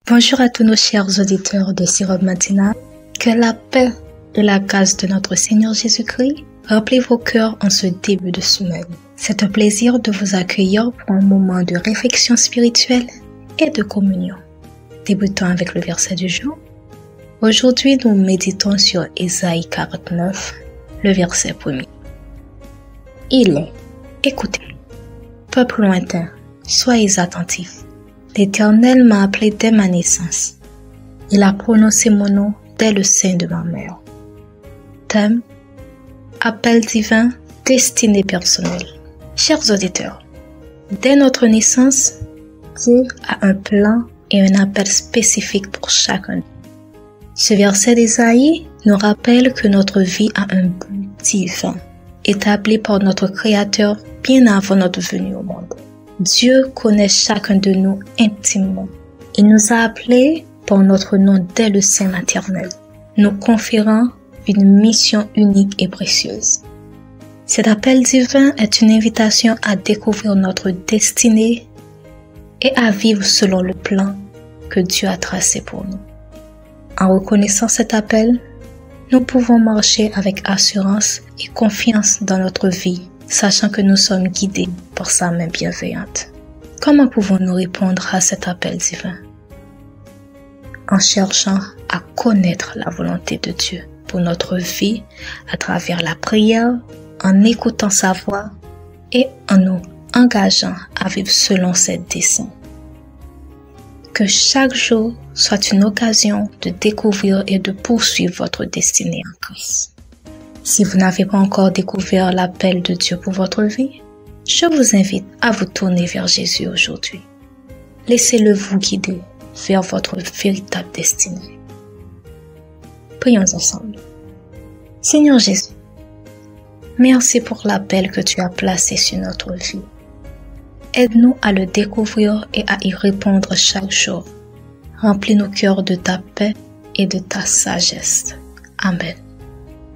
Bonjour à tous nos chers auditeurs de Sirop Matinal. Que la paix et la grâce de notre Seigneur Jésus-Christ remplissent vos cœurs en ce début de semaine. C'est un plaisir de vous accueillir pour un moment de réflexion spirituelle et de communion. Débutons avec le verset du jour. Aujourd'hui, nous méditons sur Ésaïe 49, le verset 1er. Il est, écoutez, peuple lointain, soyez attentifs. L'Éternel m'a appelé dès ma naissance. Il a prononcé mon nom dès le sein de ma mère. Thème, appel divin, destinée personnelle. Chers auditeurs, dès notre naissance, Dieu a un plan et un appel spécifique pour chacun. Ce verset d'Ésaïe nous rappelle que notre vie a un but divin, établi par notre Créateur bien avant notre venue au monde. Dieu connaît chacun de nous intimement. Il nous a appelés par notre nom dès le sein maternel, nous conférant une mission unique et précieuse. Cet appel divin est une invitation à découvrir notre destinée et à vivre selon le plan que Dieu a tracé pour nous. En reconnaissant cet appel, nous pouvons marcher avec assurance et confiance dans notre vie, sachant que nous sommes guidés par sa main bienveillante. Comment pouvons-nous répondre à cet appel divin? En cherchant à connaître la volonté de Dieu pour notre vie à travers la prière, en écoutant sa voix et en nous engageant à vivre selon ses desseins. Que chaque jour soit une occasion de découvrir et de poursuivre votre destinée en Christ. Si vous n'avez pas encore découvert l'appel de Dieu pour votre vie, je vous invite à vous tourner vers Jésus aujourd'hui. Laissez-le vous guider vers votre véritable destinée. Prions ensemble. Seigneur Jésus, merci pour l'appel que tu as placé sur notre vie. Aide-nous à le découvrir et à y répondre chaque jour. Remplis nos cœurs de ta paix et de ta sagesse. Amen.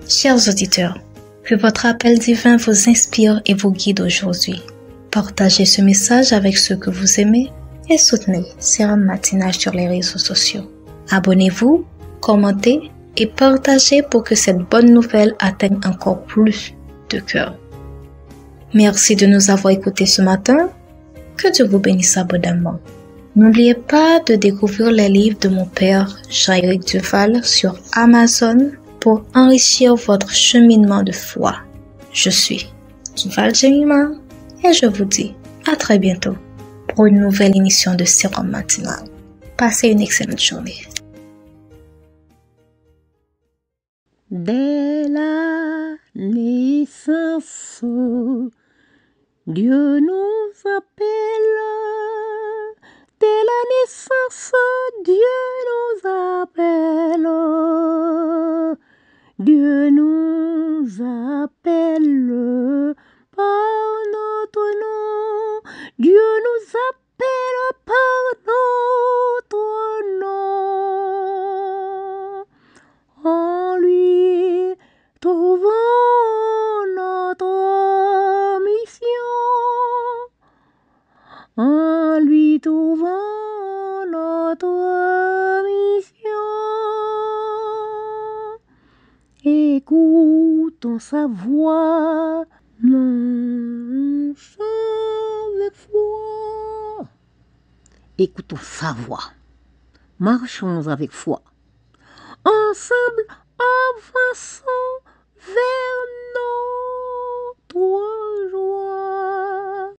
Chers auditeurs, que votre appel divin vous inspire et vous guide aujourd'hui. Partagez ce message avec ceux que vous aimez et soutenez Sirop Matinal sur les réseaux sociaux. Abonnez-vous, commentez et partagez pour que cette bonne nouvelle atteigne encore plus de cœurs. Merci de nous avoir écoutés ce matin. Que Dieu vous bénisse abondamment. N'oubliez pas de découvrir les livres de mon père Jean-Éric Duval sur Amazon pour enrichir votre cheminement de foi. Je suis Duval Jemima et je vous dis à très bientôt pour une nouvelle émission de Sirop Matinal. Passez une excellente journée. Dès la naissance, Dieu nous appelle. Dès la naissance, Dieu nous appelle. Dieu nous appelle par notre nom. Dieu nous appelle par notre nom. En lui trouvons notre mission. En lui trouvons notre mission. Écoutons sa voix, marchons avec foi. Écoutons sa voix, marchons avec foi. Ensemble, avançons.